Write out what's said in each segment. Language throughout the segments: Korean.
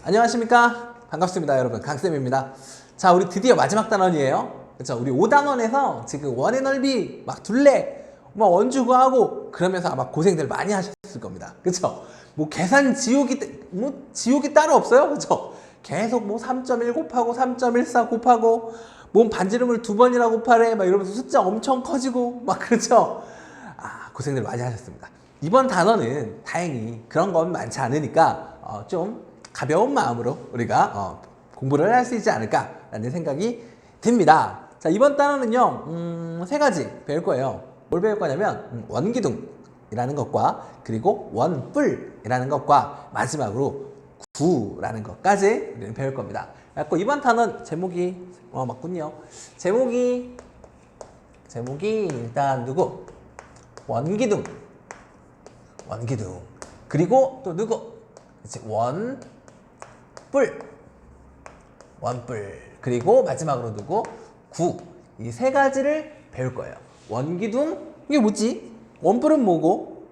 안녕하십니까? 반갑습니다, 여러분. 강쌤입니다. 자, 우리 드디어 마지막 단원이에요. 그쵸? 우리 5단원에서 지금 원의 넓이, 막 둘레, 뭐 원주 구하고 그러면서 아마 고생들 많이 하셨을 겁니다. 그쵸? 뭐 계산 지옥이 따로 없어요. 그쵸? 계속 뭐 3.1 곱하고 3.14 곱하고 몸 반지름을 2번이나 곱하래 막 이러면서 숫자 엄청 커지고 막 그렇죠? 고생들 많이 하셨습니다. 이번 단원은 다행히 그런 건 많지 않으니까 좀 가벼운 마음으로 우리가 공부를 할 수 있지 않을까라는 생각이 듭니다. 자, 이번 단원은요, 세 가지 배울 거예요. 뭘 배울 거냐면, 원기둥이라는 것과, 그리고 원뿔이라는 것과, 마지막으로 구라는 것까지 우리는 배울 겁니다. 그래서 이번 단원 제목이, 맞군요. 제목이 일단 누구? 원기둥. 그리고 또 누구? 원뿔. 그리고 마지막으로 누구? 구. 이 세 가지를 배울 거예요. 원기둥, 이게 뭐지? 원뿔은 뭐고?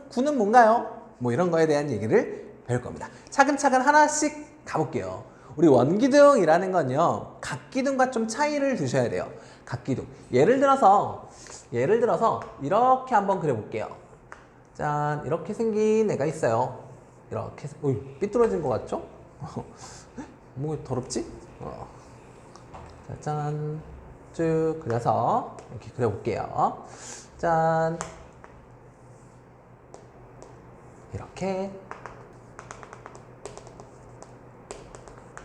구는 뭔가요? 뭐 이런 거에 대한 얘기를 배울 겁니다. 차근차근 하나씩 가볼게요. 우리 원기둥이라는 건요, 각기둥과 좀 차이를 두셔야 돼요. 각기둥. 예를 들어서 이렇게 한번 그려볼게요. 짠, 이렇게 생긴 애가 있어요. 이렇게, 삐뚤어진 것 같죠? 뭐 더럽지? 짠, 쭉 그려서 이렇게 그려볼게요. 짠, 이렇게.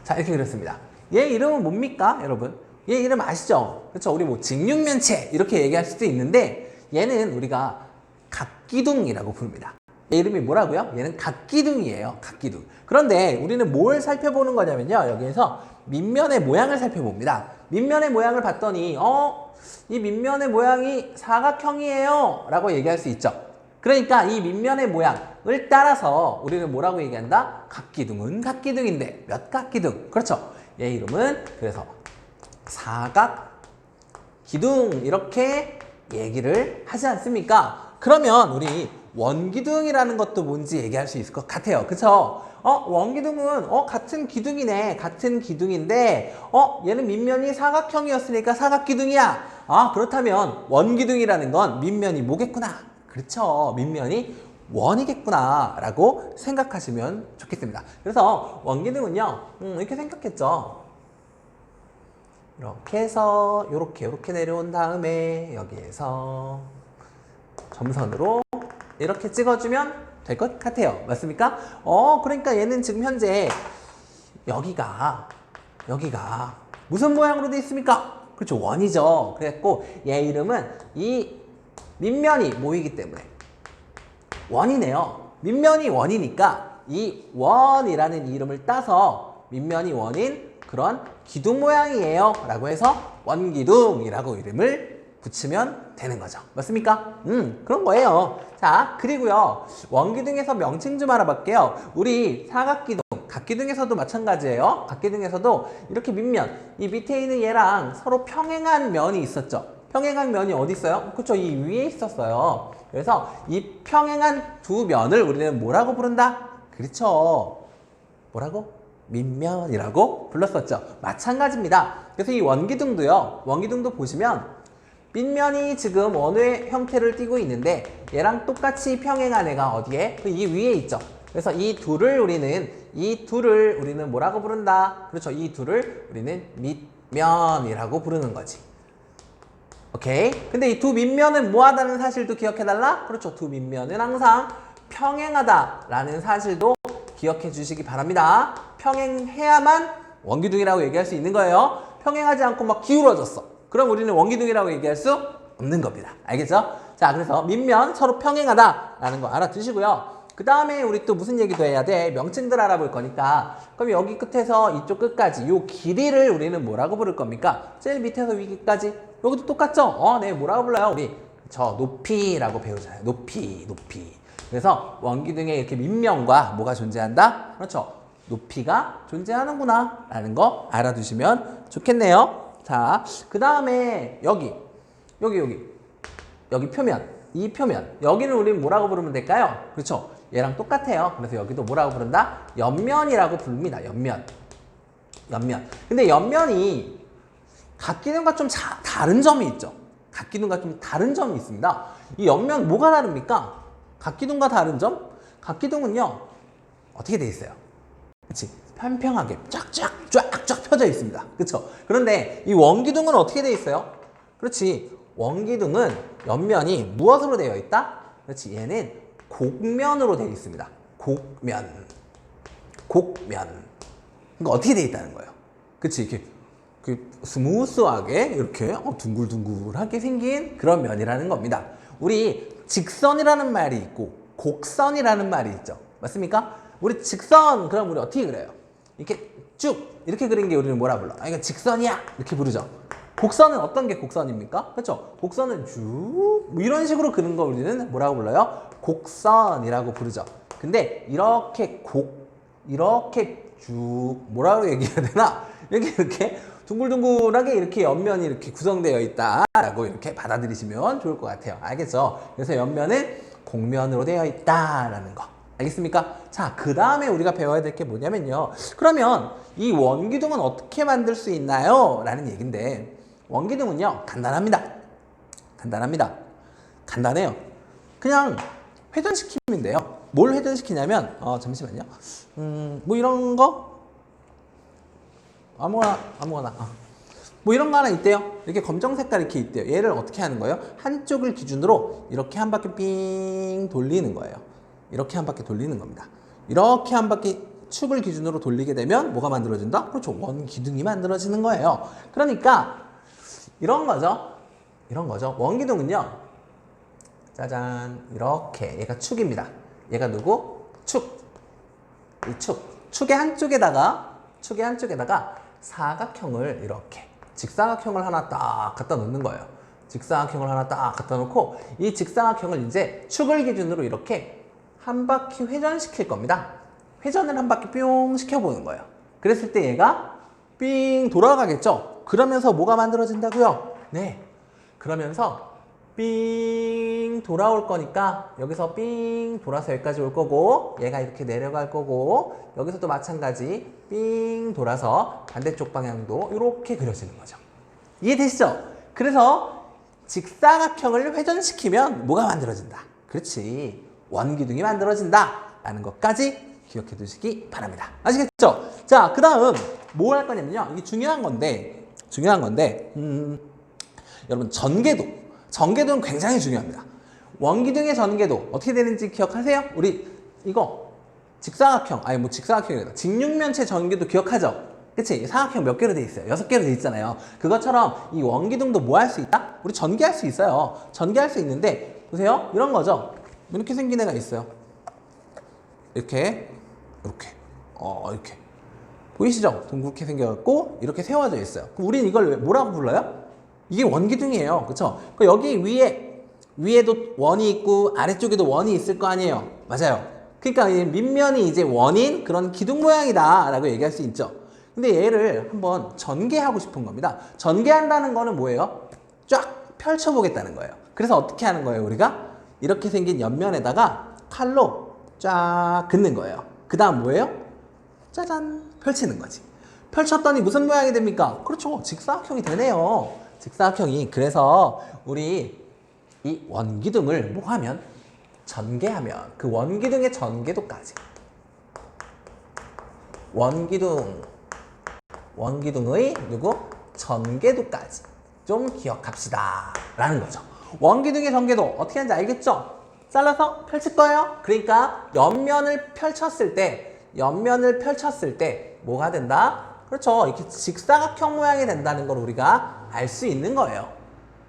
자, 이렇게 그렸습니다. 얘 이름은 뭡니까, 여러분? 얘 이름 아시죠? 그렇죠? 우리 뭐 직육면체 이렇게 얘기할 수도 있는데 얘는 우리가 각기둥이라고 부릅니다. 얘 이름이 뭐라고요? 얘는 각기둥이에요. 각기둥. 그런데 우리는 뭘 살펴보는 거냐면요, 여기에서 밑면의 모양을 살펴봅니다. 밑면의 모양을 봤더니 이 밑면의 모양이 사각형이에요 라고 얘기할 수 있죠. 그러니까 이 밑면의 모양을 따라서 우리는 뭐라고 얘기한다? 각기둥은 각기둥인데 몇 각기둥? 그렇죠. 얘 이름은 그래서 사각기둥 이렇게 얘기를 하지 않습니까? 그러면 우리 원기둥이라는 것도 뭔지 얘기할 수 있을 것 같아요. 그쵸? 원기둥은 같은 기둥이네. 같은 기둥인데 얘는 밑면이 사각형이었으니까 사각기둥이야. 그렇다면 원기둥이라는 건 밑면이 뭐겠구나. 그렇죠. 밑면이 원이겠구나 라고 생각하시면 좋겠습니다. 그래서 원기둥은요, 이렇게 생겼겠죠. 이렇게 해서 이렇게 내려온 다음에 여기에서 점선으로 이렇게 찍어주면 될 것 같아요. 맞습니까? 그러니까 얘는 지금 현재 여기가 무슨 모양으로 되어 있습니까? 그렇죠. 원이죠. 그래갖고 얘 이름은 이 밑면이 모이기 때문에 원이네요. 밑면이 원이니까 이 원이라는 이름을 따서 밑면이 원인 그런 기둥 모양이에요 라고 해서 원기둥이라고 이름을 붙이면 되는 거죠. 맞습니까? 그런 거예요. 자, 그리고요, 원기둥에서 명칭 좀 알아볼게요. 우리 사각기둥, 각기둥에서도 마찬가지예요. 각기둥에서도 이렇게 밑면, 이 밑에 있는 얘랑 서로 평행한 면이 있었죠. 평행한 면이 어디 있어요? 그쵸, 이 위에 있었어요. 그래서 이 평행한 두 면을 우리는 뭐라고 부른다? 그렇죠. 뭐라고? 밑면이라고 불렀었죠. 마찬가지입니다. 그래서 이 원기둥도 보시면 밑면이 지금 원의 형태를 띠고 있는데 얘랑 똑같이 평행한 애가 어디에? 이 위에 있죠. 그래서 이 둘을 우리는 뭐라고 부른다? 그렇죠. 이 둘을 우리는 밑면이라고 부르는 거지. 오케이. 근데 이 두 밑면은 뭐하다는 사실도 기억해달라? 그렇죠. 두 밑면은 항상 평행하다라는 사실도 기억해 주시기 바랍니다. 평행해야만 원기둥이라고 얘기할 수 있는 거예요. 평행하지 않고 막 기울어졌어. 그럼 우리는 원기둥이라고 얘기할 수 없는 겁니다. 알겠죠? 자, 그래서 밑면 서로 평행하다라는 거 알아두시고요. 그 다음에 우리 또 무슨 얘기도 해야 돼? 명칭들 알아볼 거니까. 그럼 여기 끝에서 이쪽 끝까지 요 길이를 우리는 뭐라고 부를 겁니까? 제일 밑에서 위기까지. 여기도 똑같죠? 네, 뭐라고 불러요? 우리 저 높이라고 배우잖아요. 높이. 그래서 원기둥에 이렇게 밑면과 뭐가 존재한다? 그렇죠. 높이가 존재하는구나 라는 거 알아두시면 좋겠네요. 자, 그 다음에 여기 표면, 이 표면, 여기는 우리는 뭐라고 부르면 될까요? 그렇죠. 얘랑 똑같아요. 그래서 여기도 뭐라고 부른다? 옆면이라고 부릅니다. 옆면. 옆면. 근데 옆면이 각기둥과 좀 다른 점이 있죠. 각기둥과 좀 다른 점이 있습니다. 이 옆면 뭐가 다릅니까? 각기둥과 다른 점? 각기둥은요, 어떻게 돼 있어요? 그치? 평평하게 쫙쫙 펴져 있습니다. 그쵸? 그런데 이 원기둥은 어떻게 돼 있어요? 그렇지. 원기둥은 옆면이 무엇으로 되어 있다? 그렇지. 얘는 곡면으로 되어 있습니다. 곡면. 그러니까 어떻게 되어 있다는 거예요? 그치? 이렇게 스무스하게 이렇게 둥글둥글하게 생긴 그런 면이라는 겁니다. 우리 직선이라는 말이 있고 곡선이라는 말이 있죠. 맞습니까? 우리 직선, 그럼 우리 어떻게 그려요? 이렇게 쭉 이렇게 그린 게 우리는 뭐라 불러? 이거 직선이야 이렇게 부르죠. 곡선은 어떤 게 곡선입니까? 그렇죠? 곡선은 쭉 이런 식으로 그린 거 우리는 뭐라고 불러요? 곡선이라고 부르죠. 근데 이렇게 쭉 뭐라고 얘기해야 되나? 이렇게 둥글둥글하게 이렇게 옆면이 이렇게 구성되어 있다라고 이렇게 받아들이시면 좋을 것 같아요. 알겠죠? 그래서 옆면은 곡면으로 되어 있다라는 거. 알겠습니까? 자, 그 다음에 우리가 배워야 될 게 뭐냐면요. 그러면 이 원기둥은 어떻게 만들 수 있나요? 라는 얘기인데, 원기둥은요, 간단해요. 그냥 회전시키면 돼요. 뭘 회전시키냐면, 잠시만요. 뭐 이런 거? 아무거나. 뭐 이런 거 하나 있대요. 이렇게 검정 색깔 이렇게 있대요. 얘를 어떻게 하는 거예요? 한쪽을 기준으로 이렇게 한 바퀴 삥 돌리는 거예요. 이렇게 한 바퀴 돌리는 겁니다. 이렇게 한 바퀴 축을 기준으로 돌리게 되면 뭐가 만들어진다? 그렇죠. 원기둥이 만들어지는 거예요. 그러니까 이런 거죠. 원기둥은요. 짜잔. 이렇게 얘가 축입니다. 얘가 누구? 축. 이 축의 한쪽에다가 사각형을 이렇게 직사각형을 하나 딱 갖다 놓는 거예요. 직사각형을 하나 딱 갖다 놓고 이 직사각형을 이제 축을 기준으로 이렇게 한 바퀴 회전시킬 겁니다. 회전을 한 바퀴 뿅 시켜보는 거예요. 그랬을 때 얘가 삥 돌아가겠죠? 그러면서 뭐가 만들어진다고요? 네. 그러면서 삥 돌아올 거니까 여기서 삥 돌아서 여기까지 올 거고 얘가 이렇게 내려갈 거고 여기서도 마찬가지 삥 돌아서 반대쪽 방향도 이렇게 그려지는 거죠. 이해되시죠? 그래서 직사각형을 회전시키면 뭐가 만들어진다? 그렇지. 원기둥이 만들어진다 라는 것까지 기억해 두시기 바랍니다. 아시겠죠? 자, 그 다음 뭘 할 거냐면요. 이게 중요한 건데 여러분 전개도는 굉장히 중요합니다. 원기둥의 전개도 어떻게 되는지 기억하세요? 우리 이거 직사각형이다. 직육면체 전개도 기억하죠? 그치? 사각형 몇 개로 돼 있어요? 6개로 돼 있잖아요. 그것처럼 이 원기둥도 뭐 할 수 있다? 우리 전개할 수 있어요. 전개할 수 있는데 보세요. 이런 거죠. 이렇게 생긴 애가 있어요. 이렇게 보이시죠? 둥그렇게 생겨갖고 이렇게 세워져 있어요. 그럼 우린 이걸 뭐라고 불러요? 이게 원기둥이에요. 그쵸? 여기 위에도 원이 있고 아래쪽에도 원이 있을 거 아니에요. 맞아요. 그러니까 이 밑면이 이제 원인 그런 기둥 모양이다 라고 얘기할 수 있죠. 근데 얘를 한번 전개하고 싶은 겁니다. 전개한다는 거는 뭐예요? 쫙 펼쳐보겠다는 거예요. 그래서 어떻게 하는 거예요, 우리가? 이렇게 생긴 옆면에다가 칼로 쫙 긋는 거예요. 그 다음 뭐예요? 짜잔! 펼치는 거지. 펼쳤더니 무슨 모양이 됩니까? 그렇죠. 직사각형이 되네요. 직사각형이. 그래서 우리 이 원기둥을 뭐 하면? 전개하면 그 원기둥의 전개도까지. 원기둥의 누구? 전개도까지 좀 기억합시다 라는 거죠. 원기둥의 전개도 어떻게 하는지 알겠죠? 잘라서 펼칠 거예요. 그러니까 옆면을 펼쳤을 때 뭐가 된다? 그렇죠. 이렇게 직사각형 모양이 된다는 걸 우리가 알 수 있는 거예요.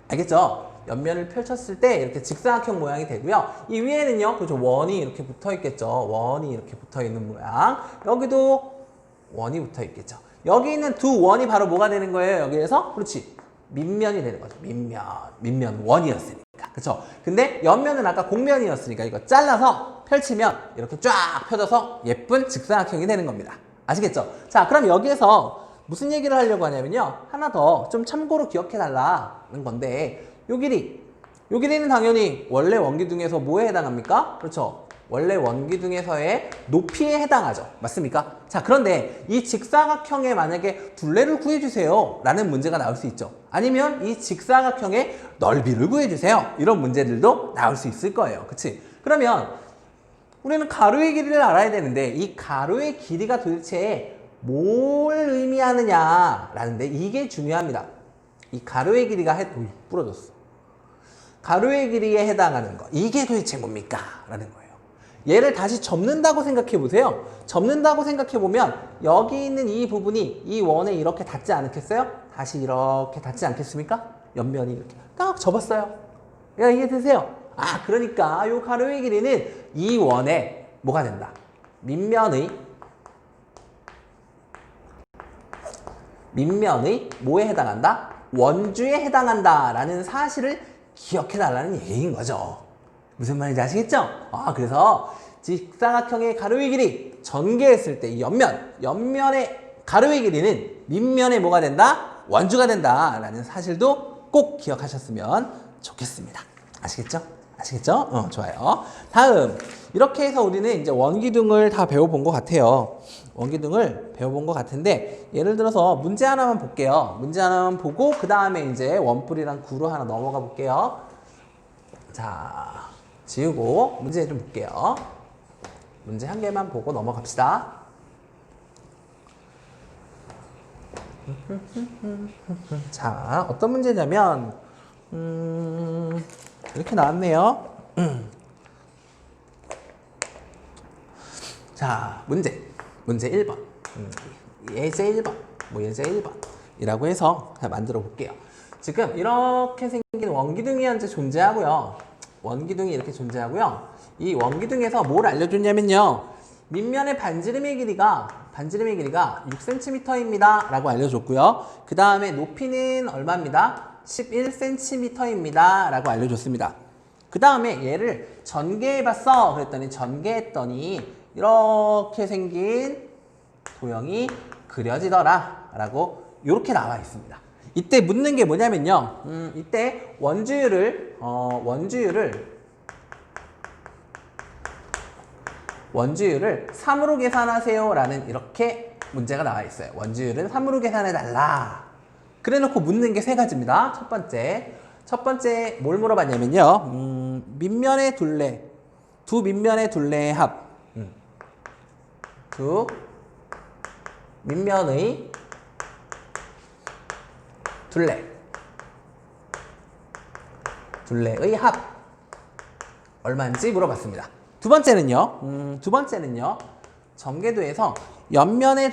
알겠죠? 옆면을 펼쳤을 때 이렇게 직사각형 모양이 되고요. 이 위에는요, 그렇죠. 원이 이렇게 붙어 있겠죠. 원이 이렇게 붙어 있는 모양. 여기도 원이 붙어 있겠죠. 여기 있는 두 원이 바로 뭐가 되는 거예요? 여기에서? 그렇지. 밑면이 되는 거죠. 밑면 원이었으니까. 그쵸? 근데 옆면은 아까 곡면이었으니까 이거 잘라서 펼치면 이렇게 쫙 펴져서 예쁜 직사각형이 되는 겁니다. 아시겠죠? 자, 그럼 여기에서 무슨 얘기를 하려고 하냐면요. 하나 더 좀 참고로 기억해 달라는 건데 요 길이는 당연히 원래 원기둥에서 뭐에 해당합니까? 그렇죠? 원래 원기둥에서의 높이에 해당하죠. 맞습니까? 자, 그런데 이 직사각형에 만약에 둘레를 구해주세요 라는 문제가 나올 수 있죠. 아니면 이 직사각형의 넓이를 구해주세요. 이런 문제들도 나올 수 있을 거예요. 그치? 그러면 우리는 가로의 길이를 알아야 되는데 이 가로의 길이가 도대체 뭘 의미하느냐라는데 이게 중요합니다. 이 가로의 길이가 부러졌어. 가로의 길이에 해당하는 거. 이게 도대체 뭡니까? 라는 거예요. 얘를 다시 접는다고 생각해 보세요. 접는다고 생각해 보면 여기 있는 이 부분이 이 원에 이렇게 닿지 않겠어요? 다시 이렇게 닿지 않겠습니까? 옆면이 이렇게 딱 접었어요. 이해되세요? 아, 그러니까 이 가로의 길이는 이 원에 뭐가 된다? 밑면의 뭐에 해당한다? 원주에 해당한다 라는 사실을 기억해 달라는 얘기인 거죠. 무슨 말인지 아시겠죠? 아, 그래서 직사각형의 가로의 길이 전개했을 때 이 옆면의 가로의 길이는 밑면에 뭐가 된다? 원주가 된다 라는 사실도 꼭 기억하셨으면 좋겠습니다. 아시겠죠? 아시겠죠? 좋아요. 다음, 이렇게 해서 우리는 이제 원기둥을 다 배워본 것 같아요. 원기둥을 배워본 것 같은데, 예를 들어서 문제 하나만 볼게요. 문제 하나만 보고, 그 다음에 이제 원뿔이랑 구로 하나 넘어가 볼게요. 자, 지우고 문제 좀 볼게요. 문제 한 개만 보고 넘어갑시다. 자, 어떤 문제냐면, 이렇게 나왔네요. 자, 문제 1번. 예제 1번, 예제 1번 이라고 해서 만들어 볼게요. 지금 이렇게 생긴 원기둥이 현재 존재하고요. 원기둥이 이렇게 존재하고요. 이 원기둥에서 뭘 알려줬냐면요. 밑면의 반지름의 길이가 6cm입니다 라고 알려줬고요. 그 다음에 높이는 얼마입니다? 11cm입니다 라고 알려줬습니다. 그 다음에 얘를 전개해봤어 그랬더니 전개했더니 이렇게 생긴 도형이 그려지더라 라고 이렇게 나와 있습니다. 이때 묻는 게 뭐냐면요. 이때 원주율을 3으로 계산하세요 라는 이렇게 문제가 나와 있어요. 원주율은 3으로 계산해 달라. 그래 놓고 묻는 게 세 가지입니다. 첫 번째 뭘 물어봤냐면요. 밑면의 둘레, 두 밑면의 둘레의 합. 두 밑면의 둘레의 합 얼마인지 물어봤습니다. 두 번째는요. 전개도에서 옆면의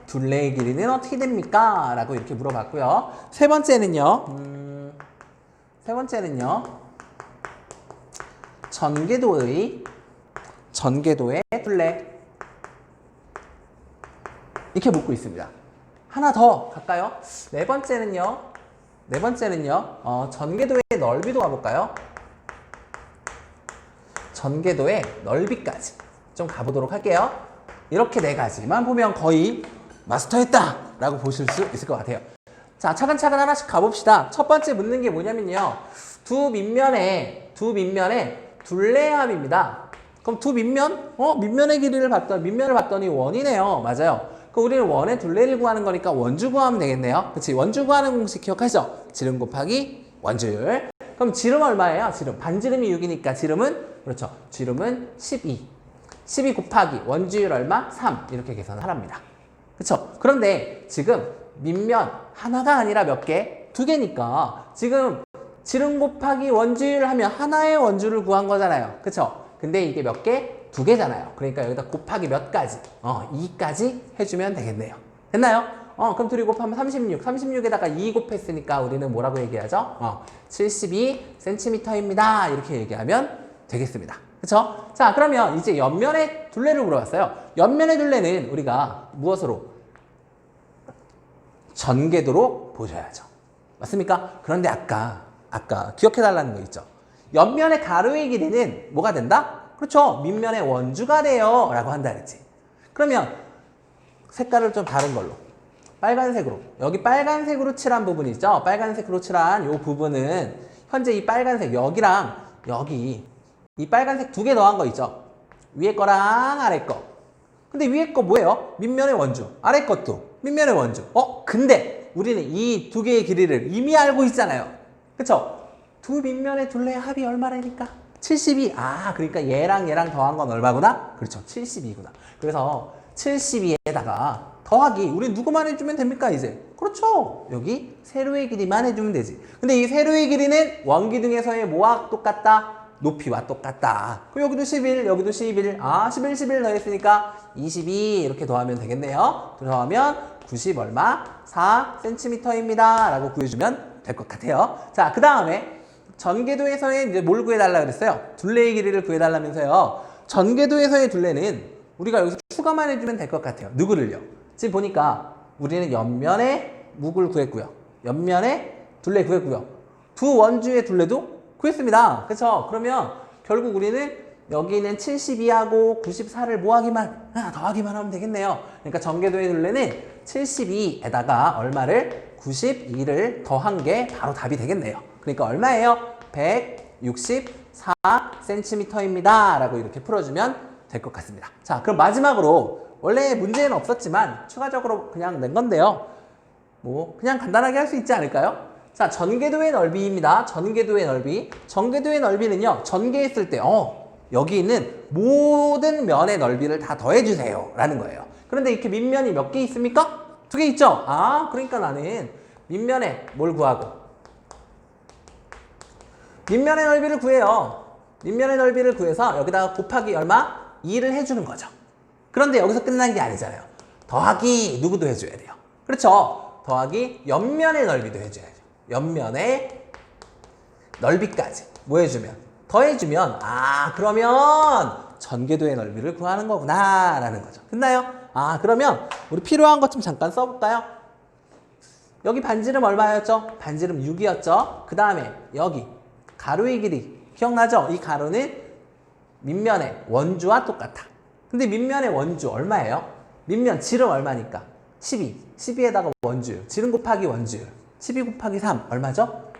둘레의 길이는 어떻게 됩니까? 라고 이렇게 물어봤고요. 세 번째는요. 전개도의 둘레 이렇게 묻고 있습니다. 하나 더 갈까요? 네 번째는요. 전개도의 넓이도 가볼까요? 전개도의 넓이까지 좀 가보도록 할게요. 이렇게 네 가지만 보면 거의 마스터했다 라고 보실 수 있을 것 같아요. 자, 차근차근 하나씩 가봅시다. 첫 번째 묻는 게 뭐냐면요. 두 밑면의 둘레의 합입니다. 그럼 두 밑면의 길이를 밑면을 봤더니 원이네요. 맞아요. 그럼 우리는 원의 둘레를 구하는 거니까 원주 구하면 되겠네요. 그치? 원주 구하는 공식 기억하시죠? 지름 곱하기 원주율. 그럼 지름 얼마예요? 반지름이 6이니까 지름은 12 곱하기 원주율 얼마? 3 이렇게 계산을 하랍니다. 그쵸? 그런데 지금 밑면 하나가 아니라 몇 개? 두 개니까 지금 지름 곱하기 원주율 하면 하나의 원주를 구한 거잖아요. 그쵸? 근데 이게 몇 개? 두 개잖아요. 그러니까 여기다 곱하기 몇 가지? 2까지 해주면 되겠네요. 됐나요? 그럼 둘이 곱하면 36에다가 2 곱했으니까 우리는 뭐라고 얘기하죠? 72cm입니다. 이렇게 얘기하면 되겠습니다. 그쵸? 자, 그러면 이제 옆면의 둘레를 물어봤어요. 옆면의 둘레는 우리가 무엇으로? 전개도로 보셔야죠. 맞습니까? 그런데 아까 기억해달라는 거 있죠? 옆면의 가로의 길이는 뭐가 된다? 그렇죠. 밑면의 원주가 돼요 라고 한다 그랬지. 그러면 색깔을 좀 다른 걸로 빨간색으로. 여기 빨간색으로 칠한 부분이 있죠. 빨간색으로 칠한 이 부분은 현재 이 빨간색 여기랑 여기 이 빨간색 두 개 더한 거 있죠. 위에 거랑 아래 거. 근데 위에 거 뭐예요? 밑면의 원주. 아래 것도 밑면의 원주. 근데 우리는 이 두 개의 길이를 이미 알고 있잖아요. 그쵸? 두 밑면의 둘레의 합이 얼마라니까? 72. 그러니까 얘랑 얘랑 더한 건 얼마구나? 그렇죠. 72구나. 그래서 72에다가 더하기. 우리 누구만 해주면 됩니까, 이제? 그렇죠. 여기 세로의 길이만 해주면 되지. 근데 이 세로의 길이는 원기둥에서의 뭐와 똑같다? 높이와 똑같다. 그럼 여기도 11, 여기도 11. 11, 11 더했으니까 22 이렇게 더하면 되겠네요. 더하면 90 얼마? 4cm입니다. 라고 구해주면 될 것 같아요. 자, 그 다음에 전개도에서의 이제 뭘 구해달라 그랬어요? 둘레의 길이를 구해달라면서요. 전개도에서의 둘레는 우리가 여기서 추가만 해주면 될 것 같아요. 누구를요? 지금 보니까 우리는 옆면의 묵을 구했고요. 옆면의 둘레 구했고요. 두 원주의 둘레도 구했습니다. 그렇죠? 그러면 결국 우리는 여기는 72하고 94를 더하기만 하면 되겠네요. 그러니까 전개도의 둘레는 72에다가 얼마를? 92를 더한 게 바로 답이 되겠네요. 그러니까 얼마예요? 164cm입니다. 라고 이렇게 풀어주면 될 것 같습니다. 자, 그럼 마지막으로 원래 문제는 없었지만 추가적으로 그냥 낸 건데요. 그냥 간단하게 할 수 있지 않을까요? 자, 전개도의 넓이입니다. 전개도의 넓이. 전개도의 넓이는요, 전개했을 때, 여기 있는 모든 면의 넓이를 다 더해주세요. 라는 거예요. 그런데 이렇게 밑면이 몇 개 있습니까? 2개 있죠? 그러니까 나는 밑면에 뭘 구하고? 밑면의 넓이를 구해요. 밑면의 넓이를 구해서 여기다가 곱하기 얼마? 2를 해주는 거죠. 그런데 여기서 끝난 게 아니잖아요. 더하기 누구도 해줘야 돼요. 그렇죠? 더하기 옆면의 넓이도 해줘야죠. 옆면의 넓이까지 뭐 해주면? 더해주면 그러면 전개도의 넓이를 구하는 거구나 라는 거죠. 됐나요? 그러면 우리 필요한 것 좀 잠깐 써볼까요? 여기 반지름 얼마였죠? 반지름 6이었죠? 그 다음에 여기 가로의 길이 기억나죠? 이 가로는 밑면의 원주와 똑같아. 근데 밑면의 원주 얼마예요? 밑면 지름 얼마니까? 12. 12에다가 원주율. 지름 곱하기 원주율. 12 곱하기 3 얼마죠?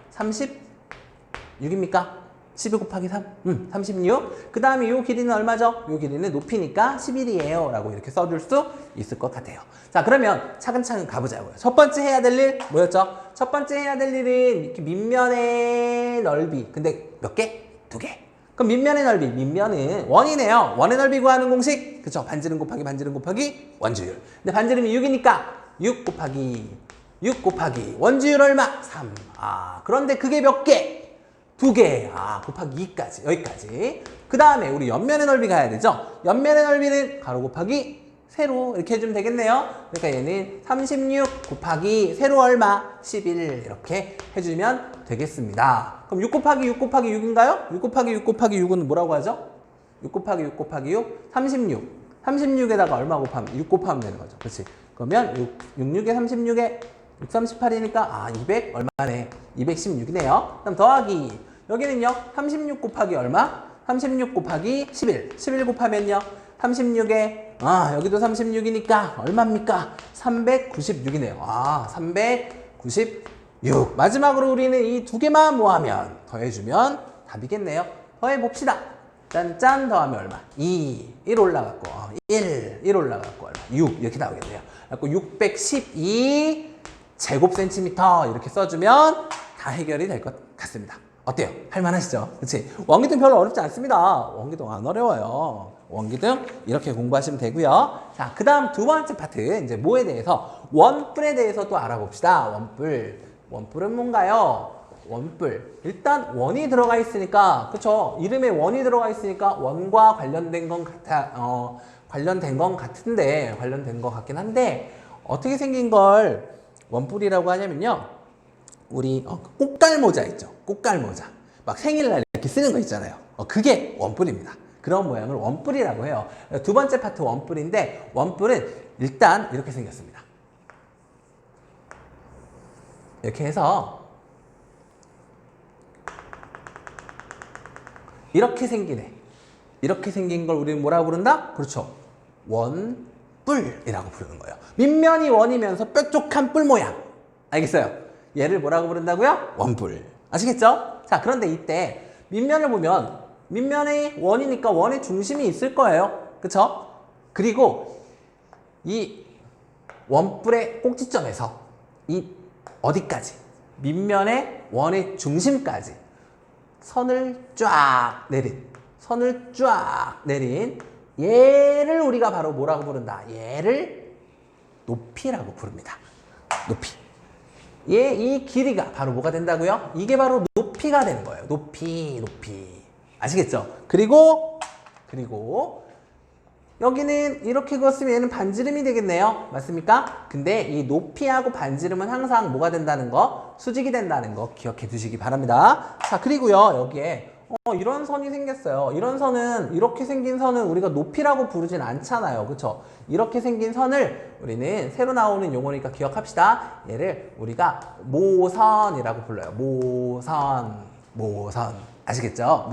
36입니까? 12 곱하기 3? 36. 그 다음에 이 길이는 얼마죠? 이 길이는 높이니까 11이에요. 라고 이렇게 써줄 수 있을 것 같아요. 자, 그러면 차근차근 가보자고요. 첫 번째 해야 될 일 뭐였죠? 첫 번째 해야 될 일은 이렇게 밑면의 넓이. 근데 몇 개? 2개. 그럼 밑면의 넓이. 밑면은 원이네요. 원의 넓이 구하는 공식. 그쵸? 반지름 곱하기 원주율. 근데 반지름이 6이니까 6 곱하기 원주율 얼마? 3. 그런데 그게 몇 개? 2개. 곱하기 2까지. 여기까지. 그 다음에 우리 옆면의 넓이 가야 되죠? 옆면의 넓이는 가로 곱하기 세로 이렇게 해주면 되겠네요. 그러니까 얘는 36 곱하기 세로 얼마? 11 이렇게 해주면 되겠습니다. 그럼 6 곱하기 6인가요? 6 곱하기 6은 뭐라고 하죠? 6 곱하기 6, 36. 36에다가 얼마 곱하면? 6 곱하면 되는 거죠. 그렇지? 그러면 6, 6에 36에 6, 38이니까 200 얼마네? 216이네요. 그럼 더하기 여기는요 36 곱하기 얼마? 36 곱하기 11 11 곱하면요 36에 여기도 36이니까 얼마입니까? 396이네요. 396. 마지막으로 우리는 이 두 개만 모으면 더해주면 답이겠네요. 더해봅시다. 짠짠 더하면 얼마? 1 올라갔고 1 올라갔고 얼마? 6 이렇게 나오겠네요. 그래서 612 제곱센티미터 이렇게 써주면 다 해결이 될 것 같습니다. 어때요? 할만하시죠? 그치? 원기둥 별로 어렵지 않습니다. 원기둥 안 어려워요. 원기둥 이렇게 공부하시면 되고요. 자, 그 다음 두 번째 파트 이제 뭐에 대해서? 원뿔에 대해서 또 알아봅시다. 원뿔은 뭔가요? 원뿔. 일단 원이 들어가 있으니까, 그쵸? 이름에 원이 들어가 있으니까 원과 관련된 건 관련된 것 같긴 한데 어떻게 생긴 걸 원뿔이라고 하냐면요. 우리 꽃갈모자 있죠? 꽃갈모자. 막 생일날 이렇게 쓰는 거 있잖아요. 그게 원뿔입니다. 그런 모양을 원뿔이라고 해요. 두 번째 파트 원뿔인데 원뿔은 일단 이렇게 생겼습니다. 이렇게 해서 이렇게 생기네. 이렇게 생긴 걸 우리는 뭐라고 부른다? 그렇죠. 원뿔. 뿔이라고 부르는 거예요. 밑면이 원이면서 뾰족한 뿔 모양. 알겠어요? 얘를 뭐라고 부른다고요? 원뿔. 아시겠죠? 자, 그런데 이때 밑면을 보면 밑면이 원이니까 원의 중심이 있을 거예요. 그쵸? 그리고 이 원뿔의 꼭지점에서 이 어디까지? 밑면의 원의 중심까지 선을 쫙 내린 얘를 우리가 바로 뭐라고 부른다? 얘를 높이라고 부릅니다. 높이. 이 길이가 바로 뭐가 된다고요? 이게 바로 높이가 되는 거예요. 높이. 아시겠죠? 그리고 여기는 이렇게 그었으면 얘는 반지름이 되겠네요. 맞습니까? 근데 이 높이하고 반지름은 항상 뭐가 된다는 거? 수직이 된다는 거 기억해 두시기 바랍니다. 자, 그리고요, 여기에 이런 선이 생겼어요. 이렇게 생긴 선은 우리가 높이라고 부르진 않잖아요. 그쵸? 이렇게 생긴 선을 우리는 새로 나오는 용어니까 기억합시다. 얘를 우리가 모선이라고 불러요. 모선. 아시겠죠?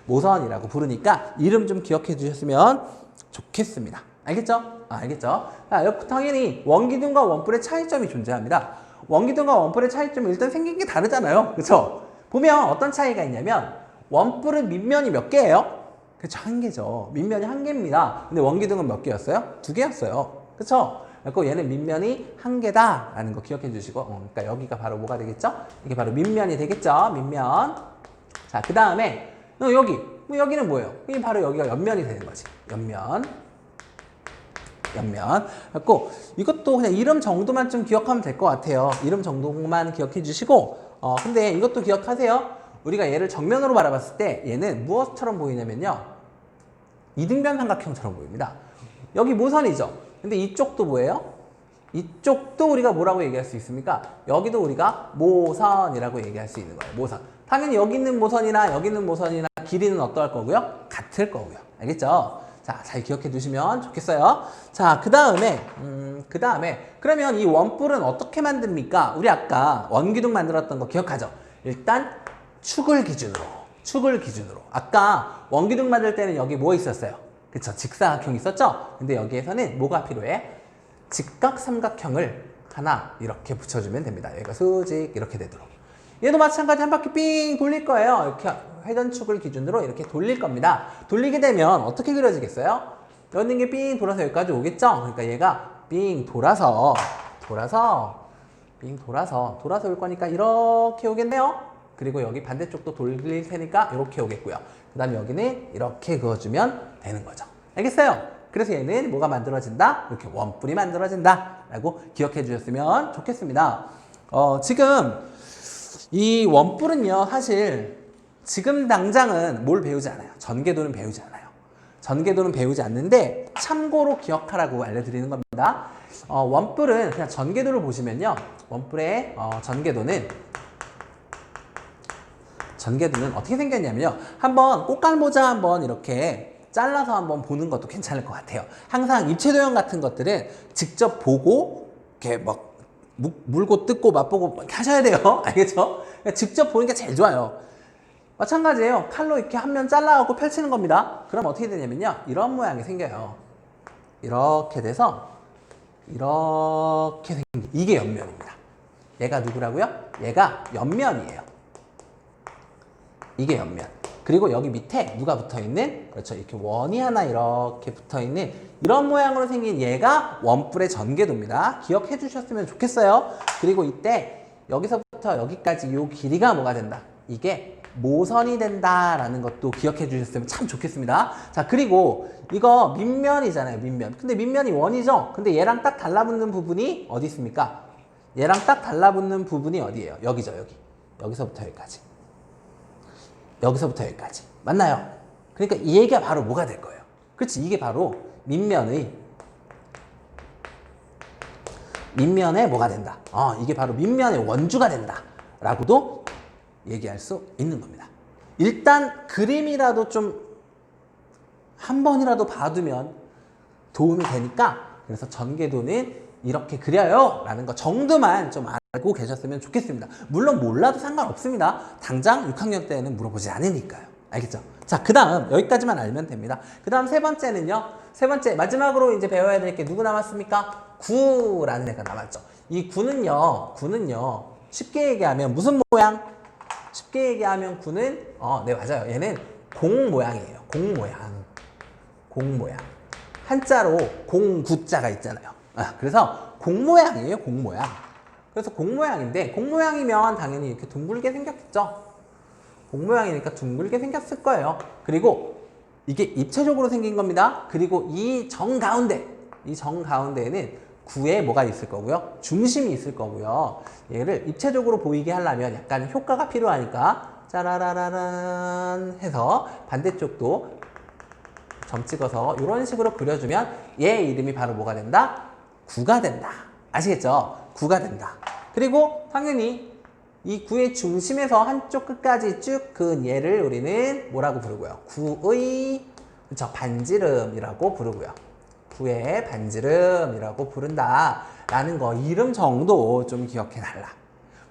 모선이라고 부르니까 이름 좀 기억해 주셨으면 좋겠습니다. 알겠죠? 알겠죠? 자, 당연히 원기둥과 원뿔의 차이점이 존재합니다. 원기둥과 원뿔의 차이점은 일단 생긴 게 다르잖아요. 그쵸? 보면 어떤 차이가 있냐면 원뿔은 밑면이 몇 개예요? 그쵸? 한 개죠. 밑면이 한 개입니다. 근데 원기둥은 몇 개였어요? 두 개였어요. 그쵸? 그리고 얘는 밑면이 한 개다라는 거 기억해 주시고, 그러니까 여기가 바로 뭐가 되겠죠? 이게 바로 밑면이 되겠죠? 밑면. 자, 그 다음에 여기는 뭐예요? 이게 바로 여기가 옆면이 되는 거지. 옆면. 그래서 이것도 그냥 이름 정도만 좀 기억하면 될 것 같아요. 이름 정도만 기억해 주시고, 근데 이것도 기억하세요. 우리가 얘를 정면으로 바라봤을 때 얘는 무엇처럼 보이냐면요. 이등변 삼각형처럼 보입니다. 여기 모선이죠. 근데 이쪽도 뭐예요? 이쪽도 우리가 뭐라고 얘기할 수 있습니까? 여기도 우리가 모선이라고 얘기할 수 있는 거예요. 모선. 당연히 여기 있는 모선이나 여기 있는 모선이나 길이는 어떨 거고요? 같을 거고요. 알겠죠? 자, 잘 기억해 두시면 좋겠어요. 자, 그 다음에 그러면 이 원뿔은 어떻게 만듭니까? 우리 아까 원기둥 만들었던 거 기억하죠? 일단 축을 기준으로. 아까 원기둥 만들 때는 여기 뭐 있었어요? 그쵸? 직사각형 있었죠? 근데 여기에서는 뭐가 필요해? 직각삼각형을 하나 이렇게 붙여주면 됩니다. 여기가 수직 이렇게 되도록. 얘도 마찬가지 한 바퀴 삥 돌릴 거예요. 이렇게 회전축을 기준으로 이렇게 돌릴 겁니다. 돌리게 되면 어떻게 그려지겠어요? 여기 있는 게 삥 돌아서 여기까지 오겠죠? 그러니까 얘가 삥 돌아서 올 거니까 이렇게 오겠네요. 그리고 여기 반대쪽도 돌릴 테니까 이렇게 오겠고요. 그 다음에 여기는 이렇게 그어주면 되는 거죠. 알겠어요? 그래서 얘는 뭐가 만들어진다? 이렇게 원뿔이 만들어진다 라고 기억해 주셨으면 좋겠습니다. 지금 이 원뿔은요, 사실 지금 당장은 뭘 배우지 않아요. 전개도는 배우지 않아요. 전개도는 배우지 않는데 참고로 기억하라고 알려드리는 겁니다. 원뿔은 그냥 전개도를 보시면요. 원뿔의 전개도는 어떻게 생겼냐면요. 한번 꽃갈모자 한번 이렇게 잘라서 한번 보는 것도 괜찮을 것 같아요. 항상 입체도형 같은 것들은 직접 보고 이렇게 막 물고 뜯고 맛보고 하셔야 돼요. 알겠죠? 직접 보는 게 제일 좋아요. 마찬가지예요. 칼로 이렇게 한 면 잘라갖고 펼치는 겁니다. 그럼 어떻게 되냐면요. 이런 모양이 생겨요. 이렇게 돼서 이렇게 생긴 이게 옆면입니다. 얘가 누구라고요? 얘가 옆면이에요. 이게 옆면. 그리고 여기 밑에 누가 붙어있는, 그렇죠, 이렇게 원이 하나 이렇게 붙어있는 이런 모양으로 생긴 얘가 원뿔의 전개도입니다. 기억해 주셨으면 좋겠어요. 그리고 이때 여기서부터 여기까지 이 길이가 뭐가 된다? 이게 모선이 된다라는 것도 기억해 주셨으면 참 좋겠습니다. 자, 그리고 이거 밑면이잖아요. 밑면. 근데 밑면이 원이죠? 근데 얘랑 딱 달라붙는 부분이 어디 있습니까? 얘랑 딱 달라붙는 부분이 어디예요? 여기죠, 여기. 여기서부터 여기까지. 여기서부터 여기까지. 맞나요? 그러니까 이 얘기가 바로 뭐가 될 거예요? 그렇지, 이게 바로 밑면의 뭐가 된다. 이게 바로 밑면의 원주가 된다. 라고도 얘기할 수 있는 겁니다. 일단 그림이라도 좀 한 번이라도 봐두면 도움이 되니까, 그래서 전개도는 이렇게 그려요 라는 거 정도만 좀 알고 계셨으면 좋겠습니다. 물론 몰라도 상관없습니다. 당장 6학년 때는 물어보지 않으니까요. 알겠죠? 자, 그 다음 여기까지만 알면 됩니다. 그 다음 세 번째는요. 세 번째 마지막으로 이제 배워야 될 게 누구 남았습니까? 구라는 애가 남았죠. 이 구는요 쉽게 얘기하면 무슨 모양? 쉽게 얘기하면 구는 네 맞아요. 얘는 공 모양이에요. 공 모양. 공 모양. 한자로 공구자가 있잖아요. 그래서 공 모양이에요. 공 모양. 그래서 공 모양인데 공 모양이면 당연히 이렇게 둥글게 생겼겠죠. 공 모양이니까 둥글게 생겼을 거예요. 그리고 이게 입체적으로 생긴 겁니다. 그리고 이 정가운데에는 구에 뭐가 있을 거고요? 중심이 있을 거고요. 얘를 입체적으로 보이게 하려면 약간 효과가 필요하니까 짜라라라란 해서 반대쪽도 점 찍어서 이런 식으로 그려주면 얘 이름이 바로 뭐가 된다? 구가 된다. 아시겠죠? 구가 된다. 그리고 당연히 이 구의 중심에서 한쪽 끝까지 쭉 그은 얘를 우리는 뭐라고 부르고요? 구의 그쵸? 반지름이라고 부르고요. 구의 반지름이라고 부른다 라는 거 이름 정도 좀 기억해 달라.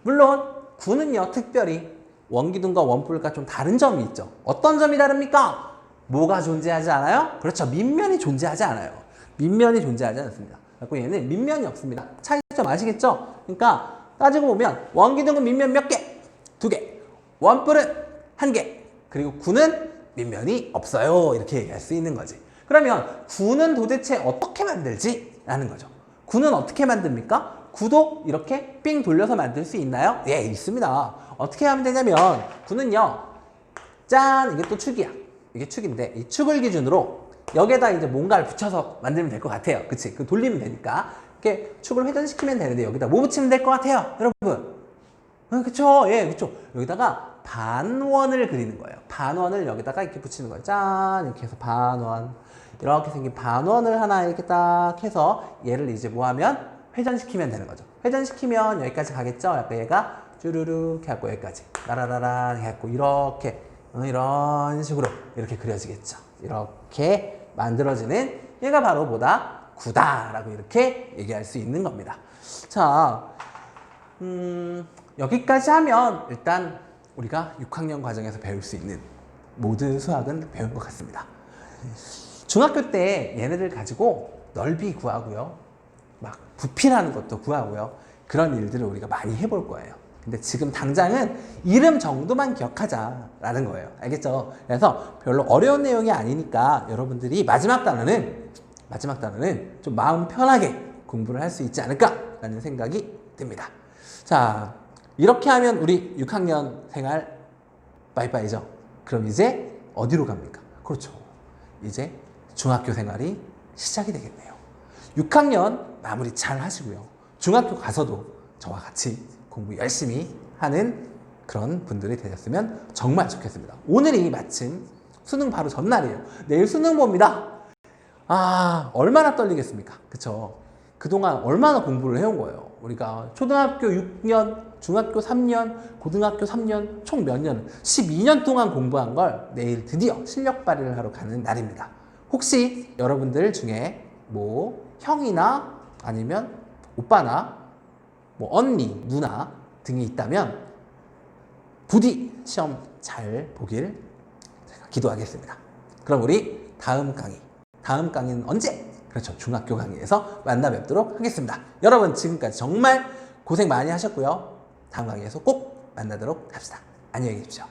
물론 구는요 특별히 원기둥과 원뿔과 좀 다른 점이 있죠. 어떤 점이 다릅니까? 뭐가 존재하지 않아요? 그렇죠. 밑면이 존재하지 않아요. 밑면이 존재하지 않습니다. 그리고 얘는 밑면이 없습니다. 차이점 아시겠죠? 그러니까 따지고 보면 원기둥은 밑면 몇 개? 2개. 원뿔은 1개. 그리고 구는 밑면이 없어요. 이렇게 얘기할 수 있는 거지. 그러면 구는 도대체 어떻게 만들지? 라는 거죠. 구는 어떻게 만듭니까? 구도 이렇게 삥 돌려서 만들 수 있나요? 예, 있습니다. 어떻게 하면 되냐면 구는요. 짠! 이게 또 축이야. 이게 축인데 이 축을 기준으로 여기에다 이제 뭔가를 붙여서 만들면 될 것 같아요. 그치? 그 돌리면 되니까 이렇게 축을 회전시키면 되는데 여기다 뭐 붙이면 될 것 같아요? 여러분 그쵸? 예, 그쵸? 여기다가 반원을 그리는 거예요. 반원을 여기다가 이렇게 붙이는 거예요. 짠! 이렇게 해서 반원 이렇게 생긴 반원을 하나 이렇게 딱 해서 얘를 이제 뭐 하면 회전시키면 되는 거죠. 회전시키면 여기까지 가겠죠? 약간 얘가 쭈루루 이렇게 하고 여기까지 라라라라 해갖고 이렇게 이런 식으로 이렇게 그려지겠죠. 이렇게 만들어지는 얘가 바로 뭐다? 구다라고 이렇게 얘기할 수 있는 겁니다. 자, 여기까지 하면 일단 우리가 6학년 과정에서 배울 수 있는 모든 수학은 배운 것 같습니다. 중학교 때 얘네들 가지고 넓이 구하고요. 막 부피라는 것도 구하고요. 그런 일들을 우리가 많이 해볼 거예요. 근데 지금 당장은 이름 정도만 기억하자라는 거예요. 알겠죠? 그래서 별로 어려운 내용이 아니니까 여러분들이 마지막 단어는 좀 마음 편하게 공부를 할 수 있지 않을까라는 생각이 듭니다. 자, 이렇게 하면 우리 6학년 생활 빠이빠이죠. 그럼 이제 어디로 갑니까? 그렇죠. 이제 중학교 생활이 시작이 되겠네요. 6학년 마무리 잘 하시고요. 중학교 가서도 저와 같이 공부 열심히 하는 그런 분들이 되셨으면 정말 좋겠습니다. 오늘이 마침 수능 바로 전날이에요. 내일 수능 봅니다. 얼마나 떨리겠습니까? 그쵸? 그동안 얼마나 공부를 해온 거예요. 우리가 초등학교 6년, 중학교 3년, 고등학교 3년, 총 몇 년? 12년 동안 공부한 걸 내일 드디어 실력 발휘를 하러 가는 날입니다. 혹시 여러분들 중에 뭐 형이나 아니면 오빠나 뭐 언니, 누나 등이 있다면 부디 시험 잘 보길 제가 기도하겠습니다. 그럼 우리 다음 강의는 언제? 그렇죠. 중학교 강의에서 만나 뵙도록 하겠습니다. 여러분 지금까지 정말 고생 많이 하셨고요. 다음 강의에서 꼭 만나도록 합시다. 안녕히 계십시오.